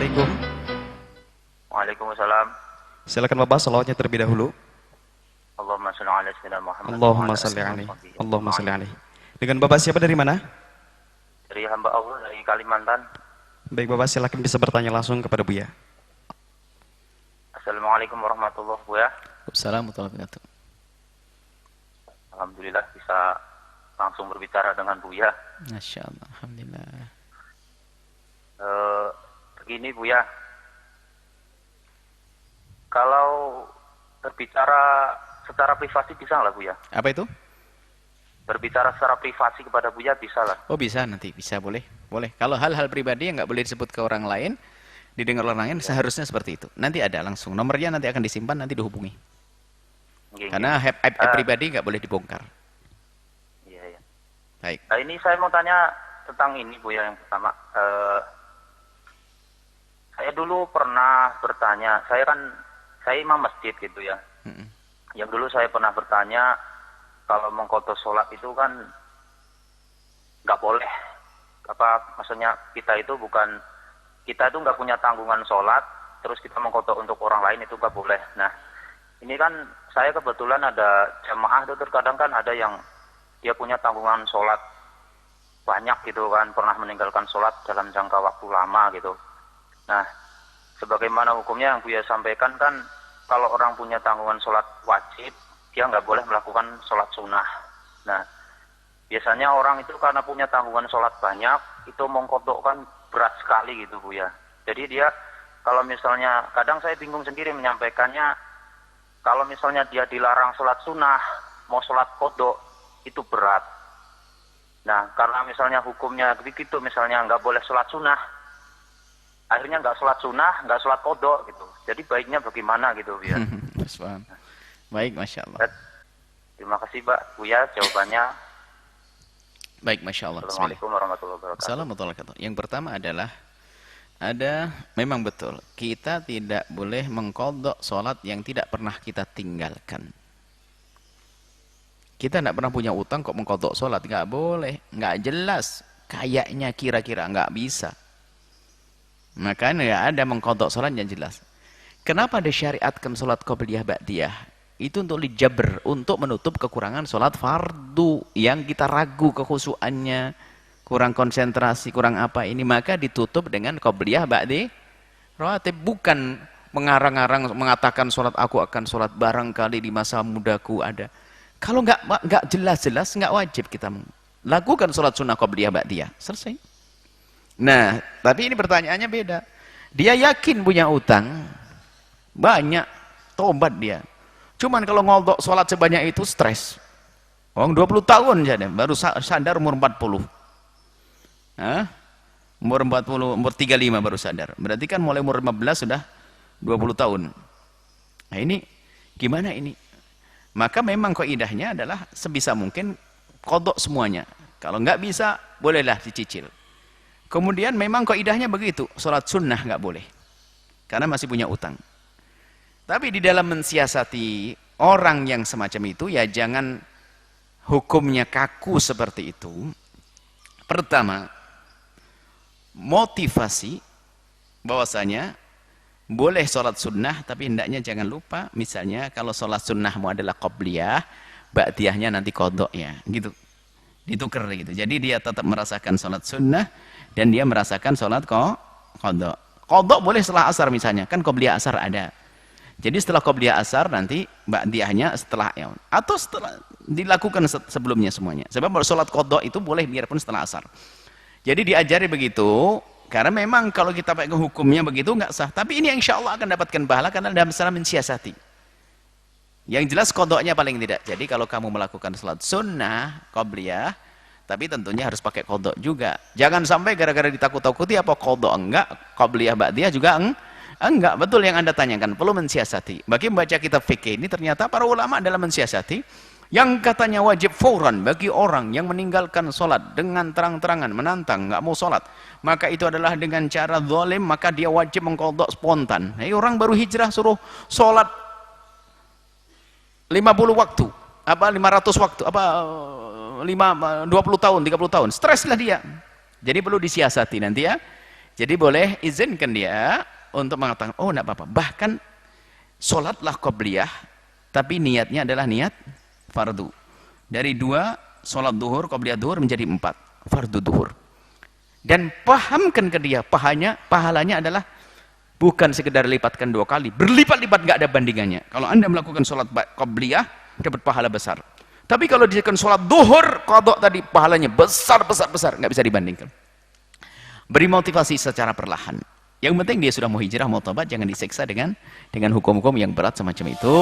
Assalamualaikum. Waalaikumsalam. Silakan Bapak salawatnya terlebih dahulu. Allahumma shalli ala sayyidina Muhammad wa Allahumma ala salli alihi wa alaihi. sahbihi Allahumma salli ajma'in. alaihi. Dengan Bapak siapa dari mana? Dari hamba Allah dari Kalimantan. Baik Bapak, silakan bisa bertanya langsung kepada Buya. Assalamualaikum warahmatullahi wabarakatuh. Assalamualaikum warahmatullahi wabarakatuh. Alhamdulillah bisa langsung berbicara dengan Buya. Masya Allah, alhamdulillah. Begini Buya, kalau berbicara secara privasi bisa nggak Buya? Apa itu? Berbicara secara privasi kepada Buya bisa lah. Oh bisa, nanti bisa, boleh. Boleh. Kalau hal-hal pribadi yang nggak boleh disebut ke orang lain, didengar orang lain, seharusnya seperti itu. Nanti ada langsung. Nomornya nanti akan disimpan, nanti dihubungi. Nggih, Karena nggih. aib pribadi nggak boleh dibongkar. Iya, iya. Baik. Nah, ini saya mau tanya tentang ini Buya yang pertama. Saya dulu pernah bertanya, saya imam masjid gitu ya. Mm-mm. Yang dulu saya pernah bertanya, kalau mengqadha sholat itu kan nggak boleh. Apa maksudnya kita itu nggak punya tanggungan sholat, terus kita mengqadha untuk orang lain itu nggak boleh. Nah, ini kan saya kebetulan ada jamaah itu terkadang kan ada yang dia punya tanggungan sholat banyak gitu kan, pernah meninggalkan sholat dalam jangka waktu lama gitu. Nah, sebagaimana hukumnya yang Buya sampaikan kan, kalau orang punya tanggungan sholat wajib, dia nggak boleh melakukan sholat sunnah. Nah, biasanya orang itu karena punya tanggungan sholat banyak, itu mengqadha kan berat sekali gitu Buya. Jadi dia, kalau misalnya, kadang saya bingung sendiri menyampaikannya, kalau misalnya dia dilarang sholat sunnah, mau sholat qadha, itu berat. Nah, karena misalnya hukumnya begitu, misalnya nggak boleh sholat sunnah, akhirnya nggak sholat sunnah, nggak sholat qadha gitu. Jadi baiknya bagaimana gitu Buya? Paham. Baik, Masya Allah. Terima kasih Pak Buya jawabannya. Baik, Masya Allah. Bismillah. Assalamualaikum warahmatullahi wabarakatuh. Assalamualaikum warahmatullahi wabarakatuh. Yang pertama adalah, memang betul, kita tidak boleh mengqadha sholat yang tidak pernah kita tinggalkan. Kita tidak pernah punya utang kok mengqadha sholat, nggak boleh, nggak jelas, kayaknya kira-kira nggak bisa. Makanya nggak ada mengqadha sholat yang jelas. Kenapa disyariatkan sholat qabliyah ba'diyah? Itu untuk dijabr, untuk menutup kekurangan sholat fardu yang kita ragu kekhusyuannya, kurang konsentrasi, kurang apa ini, maka ditutup dengan qabliyah ba'di rawatib. Bukan mengarang-arang mengatakan sholat aku akan sholat barangkali di masa mudaku ada. Kalau nggak jelas-jelas, nggak wajib kita lakukan sholat sunnah qabliyah ba'diyah. Selesai. Nah, tapi ini pertanyaannya beda. Dia yakin punya utang banyak, tobat dia. Cuman kalau ngodok sholat sebanyak itu stres. Orang 20 tahun saja baru sadar umur 40. Hah? Umur 40, umur 35 baru sadar. Berarti kan mulai umur 15 sudah 20 tahun. Nah ini gimana ini? Maka memang kaidahnya adalah sebisa mungkin kodok semuanya. Kalau nggak bisa, bolehlah dicicil. Kemudian memang kaidahnya begitu, sholat sunnah nggak boleh. Karena masih punya utang. Tapi di dalam mensiasati orang yang semacam itu, ya jangan hukumnya kaku seperti itu. Pertama, motivasi bahwasanya boleh sholat sunnah, tapi hendaknya jangan lupa, misalnya kalau sholat sunnahmu adalah qobliyah, ba'diyahnya nanti kodok ya, gitu. Ditukar gitu. Jadi dia tetap merasakan sholat sunnah, dan dia merasakan sholat kodok. Kodok boleh setelah asar misalnya, kan qobliyah asar ada. Jadi setelah qobliyah asar nanti ba'diyahnya setelah ya, atau setelah dilakukan sebelumnya semuanya. Sebab sholat kodok itu boleh biarpun setelah asar. Jadi diajari begitu, karena memang kalau kita pakai hukumnya begitu nggak sah. Tapi ini insya Allah akan dapatkan pahala karena dalam masalah mensiasati. Yang jelas kodoknya paling tidak. Jadi kalau kamu melakukan sholat sunnah qobliyah, tapi tentunya harus pakai kodok juga. Jangan sampai gara-gara ditakut-takuti apa kodok enggak, qobliyah ba'diyah juga enggak. Betul yang Anda tanyakan, perlu mensiasati. Bagi membaca kitab fikih ini ternyata para ulama dalam mensiasati, yang katanya wajib fauran bagi orang yang meninggalkan sholat dengan terang-terangan, menantang, nggak mau sholat, maka itu adalah dengan cara zalim, maka dia wajib mengqadha spontan. Nah, orang baru hijrah suruh sholat 50 waktu, apa 500 waktu, apa 20 tahun, 30 tahun, streslah dia. Jadi perlu disiasati nanti ya. Jadi boleh izinkan dia untuk mengatakan, oh enggak apa-apa. Bahkan sholatlah qobliyah, tapi niatnya adalah niat fardu. Dari 2 sholat duhur, qobliyah duhur menjadi 4 fardu duhur. Dan pahamkan ke dia, pahalanya adalah bukan sekedar lipatkan 2 kali, berlipat-lipat, nggak ada bandingannya. Kalau anda melakukan sholat qobliyah, dapat pahala besar. Tapi kalau dijadikan sholat duhur, qadha tadi, pahalanya besar, nggak bisa dibandingkan. Beri motivasi secara perlahan. Yang penting dia sudah mau hijrah, mau tobat, jangan diseksa dengan hukum-hukum yang berat semacam itu.